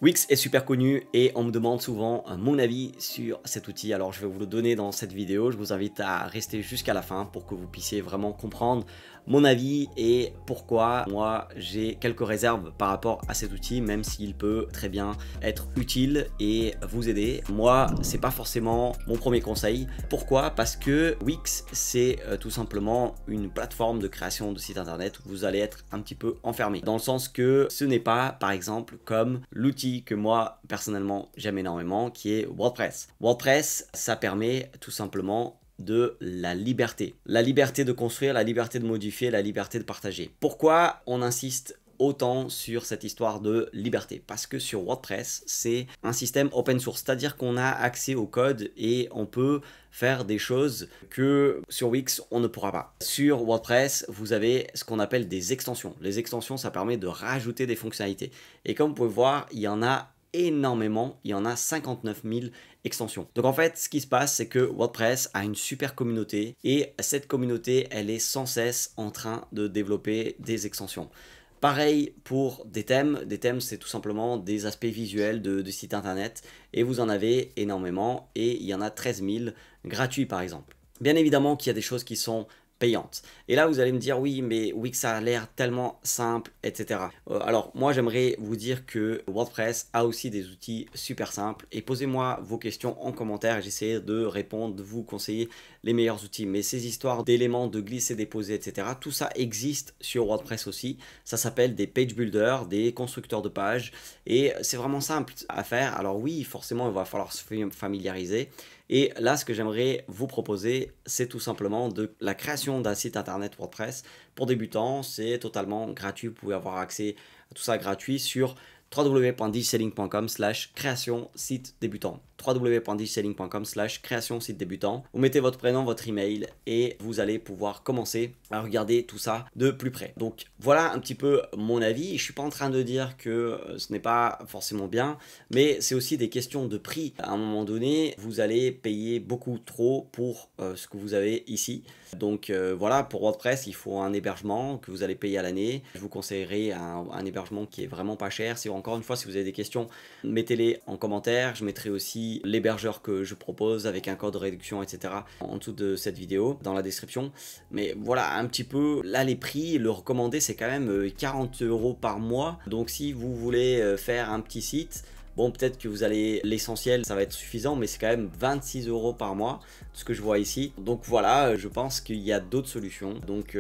Wix est super connu et on me demande souvent mon avis sur cet outil. Alors je vais vous le donner dans cette vidéo. Je vous invite à rester jusqu'à la fin pour que vous puissiez vraiment comprendre mon avis et pourquoi moi j'ai quelques réserves par rapport à cet outil, même s'il peut très bien être utile et vous aider. Moi, c'est pas forcément mon premier conseil. Pourquoi? Parce que Wix, c'est tout simplement une plateforme de création de site internet où vous allez être un petit peu enfermé. Dans le sens que ce n'est pas, par exemple, comme l'outil que moi, personnellement, j'aime énormément, qui est WordPress. WordPress, ça permet tout simplement de la liberté. La liberté de construire, la liberté de modifier, la liberté de partager. Pourquoi on insiste autant sur cette histoire de liberté? Parce que sur WordPress, c'est un système open source, c'est-à-dire qu'on a accès au code et on peut faire des choses que sur Wix, on ne pourra pas. Sur WordPress, vous avez ce qu'on appelle des extensions. Les extensions, ça permet de rajouter des fonctionnalités. Et comme vous pouvez voir, il y en a énormément, il y en a 59 000 extensions. Donc en fait, ce qui se passe, c'est que WordPress a une super communauté et cette communauté, elle est sans cesse en train de développer des extensions. Pareil pour des thèmes. Des thèmes, c'est tout simplement des aspects visuels de sites internet et vous en avez énormément et il y en a 13 000 gratuits par exemple. Bien évidemment qu'il y a des choses qui sont payantes. Et là, vous allez me dire, oui, mais Wix, ça a l'air tellement simple, etc. Alors, moi, j'aimerais vous dire que WordPress a aussi des outils super simples. Et posez-moi vos questions en commentaire et j'essaierai de répondre, de vous conseiller les meilleurs outils. Mais ces histoires d'éléments, de glisser, déposer, etc., tout ça existe sur WordPress aussi. Ça s'appelle des page builders, des constructeurs de pages. Et c'est vraiment simple à faire. Alors oui, forcément, il va falloir se familiariser. Et là, ce que j'aimerais vous proposer, c'est tout simplement de la création d'un site internet WordPress. Pour débutants, c'est totalement gratuit. Vous pouvez avoir accès à tout ça gratuit sur www.digiselling.com/création site débutant. www.digiselling.com/création site débutant. Vous mettez votre prénom, votre email et vous allez pouvoir commencer à regarder tout ça de plus près. Donc voilà un petit peu mon avis. Je suis pas en train de dire que ce n'est pas forcément bien, mais c'est aussi des questions de prix. À un moment donné, vous allez payer beaucoup trop pour ce que vous avez ici. Donc voilà, pour WordPress, il faut un hébergement que vous allez payer à l'année. Je vous conseillerais un hébergement qui est vraiment pas cher. Encore une fois, si vous avez des questions, mettez-les en commentaire. Je mettrai aussi l'hébergeur que je propose avec un code de réduction, etc. en dessous de cette vidéo, dans la description. Mais voilà, un petit peu, là les prix, le recommandé, c'est quand même 40 € par mois. Donc si vous voulez faire un petit site, bon, peut-être que vous allez, l'essentiel, ça va être suffisant, mais c'est quand même 26 € par mois, ce que je vois ici. Donc voilà, je pense qu'il y a d'autres solutions, donc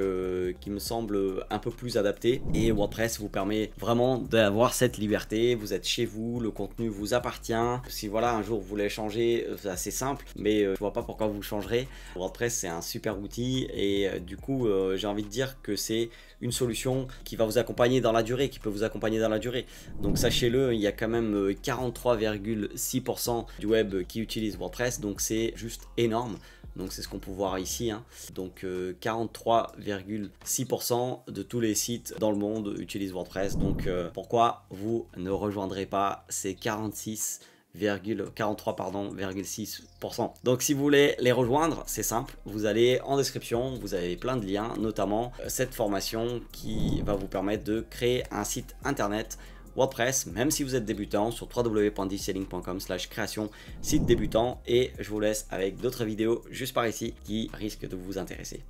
qui me semblent un peu plus adaptées. Et WordPress vous permet vraiment d'avoir cette liberté. Vous êtes chez vous, le contenu vous appartient. Si voilà, un jour vous voulez changer, c'est assez simple, mais je vois pas pourquoi vous changerez. WordPress, c'est un super outil et du coup, j'ai envie de dire que c'est une solution qui va vous accompagner dans la durée, qui peut vous accompagner dans la durée. Donc sachez-le, il y a quand même 43,6% du web qui utilise WordPress, donc c'est juste énorme. Donc c'est ce qu'on peut voir ici, hein. Donc 43,6% de tous les sites dans le monde utilisent WordPress. Donc pourquoi vous ne rejoindrez pas ces 43,6%. Donc si vous voulez les rejoindre, c'est simple, vous allez en description, vous avez plein de liens, notamment cette formation qui va vous permettre de créer un site internet WordPress, même si vous êtes débutant, sur www.digiselling.com/création site débutant. Et je vous laisse avec d'autres vidéos juste par ici qui risquent de vous intéresser.